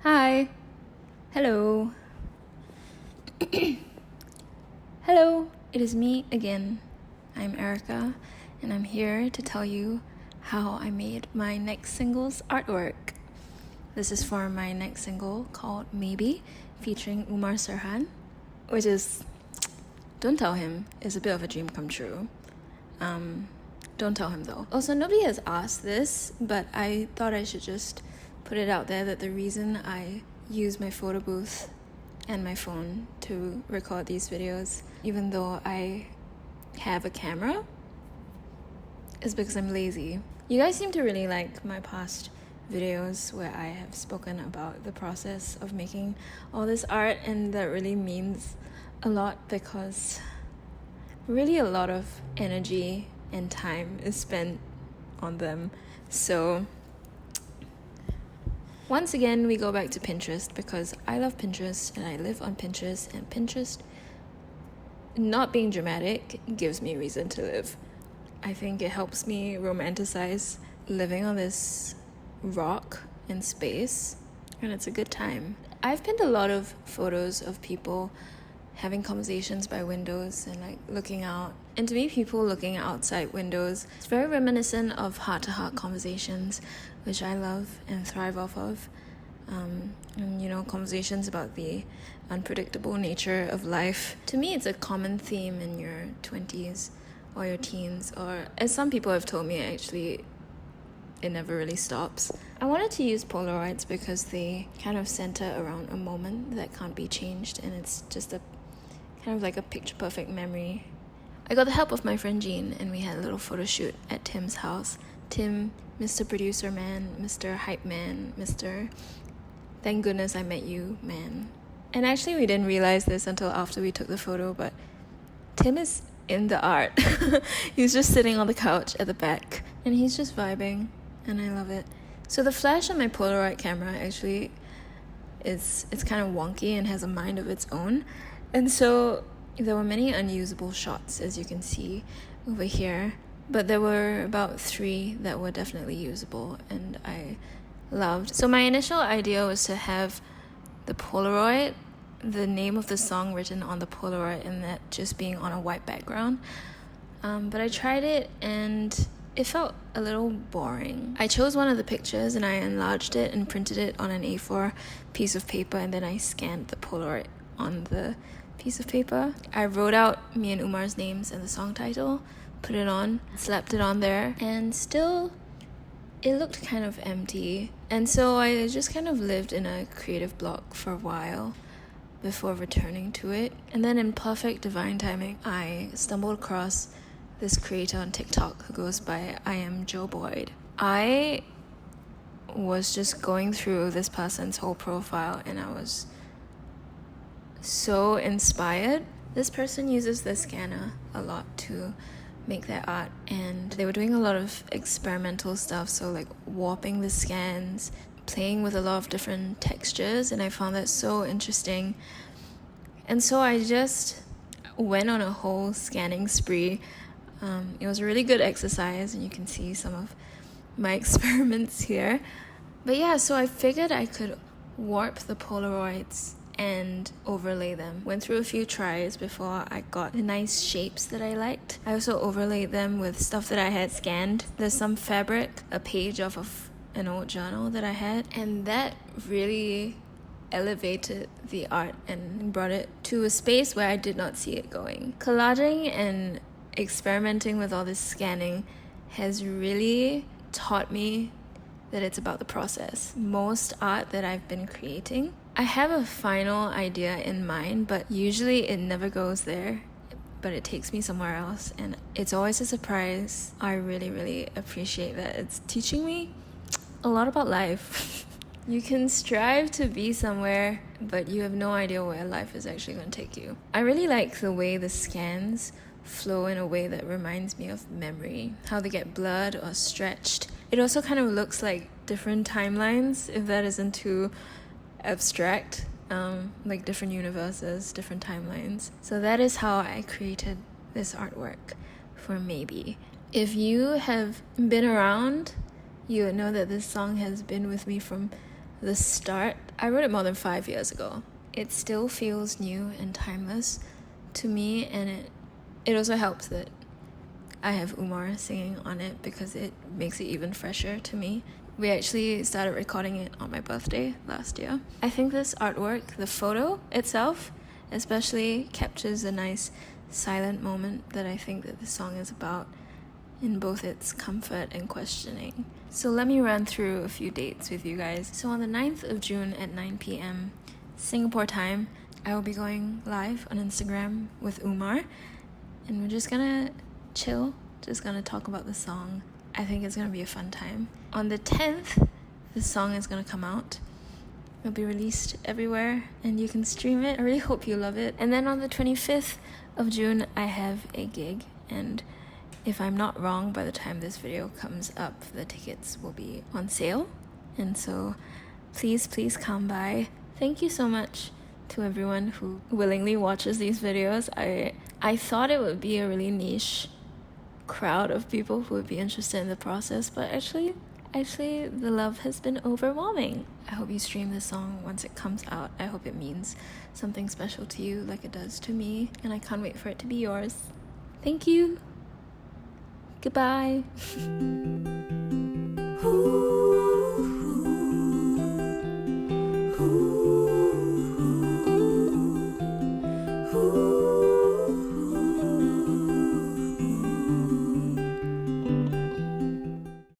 Hi. Hello. Hello. It is me again. I'm Erica, and I'm here to tell you how I made my next single's artwork. This is for my next single called Maybe, featuring Umar Sirhan, which is, don't tell him, is a bit of a dream come true. Don't tell him though. Also, nobody has asked this, but I thought I should just put it out there that the reason I use my photo booth and my phone to record these videos, even though I have a camera, is because I'm lazy. You guys seem to really like my past videos where I have spoken about the process of making all this art, and that really means a lot because really a lot of energy and time is spent on them. So once again, we go back to Pinterest because I love Pinterest and I live on Pinterest, and Pinterest, not being dramatic, gives me reason to live. I think it helps me romanticize living on this rock in space, and it's a good time. I've pinned a lot of photos of people having conversations by windows and like looking out. And to me, people looking outside windows, it's very reminiscent of heart-to-heart conversations, which I love and thrive off of. And you know, conversations about the unpredictable nature of life. To me, it's a common theme in your 20s or your teens, or as some people have told me, actually, it never really stops. I wanted to use Polaroids because they kind of center around a moment that can't be changed, and it's just a kind of like a picture-perfect memory. I got the help of my friend Jean, and we had a little photo shoot at Tim's house. Tim, Mr. Producer Man, Mr. Hype Man, Mr. Thank goodness I met you man. And actually we didn't realize this until after we took the photo, but Tim is in the art. He's just sitting on the couch at the back, and he's just vibing, and I love it. So the flash on my Polaroid camera actually it's kind of wonky and has a mind of its own. And so there were many unusable shots, as you can see over here, but there were about 3 that were definitely usable and I loved. So my initial idea was to have the Polaroid, the name of the song written on the Polaroid, and that just being on a white background. But I tried it and it felt a little boring. I chose one of the pictures and I enlarged it and printed it on an A4 piece of paper, and then I scanned the Polaroid on the piece of paper. I wrote out me and Umar's names and the song title, put it on, slapped it on there, and still it looked kind of empty. And so I just kind of lived in a creative block for a while before returning to it. And then in perfect divine timing, I stumbled across this creator on TikTok who goes by I am Joe Boyd. I was just going through this person's whole profile and I was so inspired. This person uses the scanner a lot to make their art, and they were doing a lot of experimental stuff, so like warping the scans, playing with a lot of different textures, and I found that so interesting. And so I just went on a whole scanning spree. It was a really good exercise, and you can see some of my experiments here. But yeah, so I figured I could warp the Polaroids and overlay them. Went through a few tries before I got the nice shapes that I liked. I also overlaid them with stuff that I had scanned. There's some fabric, a page off of an old journal that I had, and that really elevated the art and brought it to a space where I did not see it going. Collaging and experimenting with all this scanning has really taught me that it's about the process. Most art that I've been creating, I have a final idea in mind, but usually it never goes there, but it takes me somewhere else, and it's always a surprise. I really, really appreciate that. It's teaching me a lot about life. You can strive to be somewhere, but you have no idea where life is actually going to take you. I really like the way the scans flow in a way that reminds me of memory, how they get blurred or stretched. It also kind of looks like different timelines, if that isn't too abstract, like different universes, different timelines. So that is how I created this artwork for Maybe. If you have been around, you would know that this song has been with me from the start. I wrote it more than 5 years ago. It still feels new and timeless to me, and it also helps that I have Umar singing on it because it makes it even fresher to me. We actually started recording it on my birthday last year. I think this artwork, the photo itself, especially captures a nice silent moment that I think that the song is about, in both its comfort and questioning. So let me run through a few dates with you guys. So on the 9th of June at 9 p.m. Singapore time, I will be going live on Instagram with Umar, and we're just gonna chill, just gonna talk about the song. I think it's gonna be a fun time. On the 10th, the song is gonna come out. It'll be released everywhere and you can stream it. I really hope you love it. And then on the 25th of June, I have a gig, and if I'm not wrong, by the time this video comes up, the tickets will be on sale. And so please come by. Thank you so much to everyone who willingly watches these videos. I thought it would be a really niche crowd of people who would be interested in the process, but actually the love has been overwhelming. I hope you stream this song once it comes out. I hope it means something special to you like it does to me, and I can't wait for it to be yours. Thank you. Goodbye. Ooh, ooh, ooh.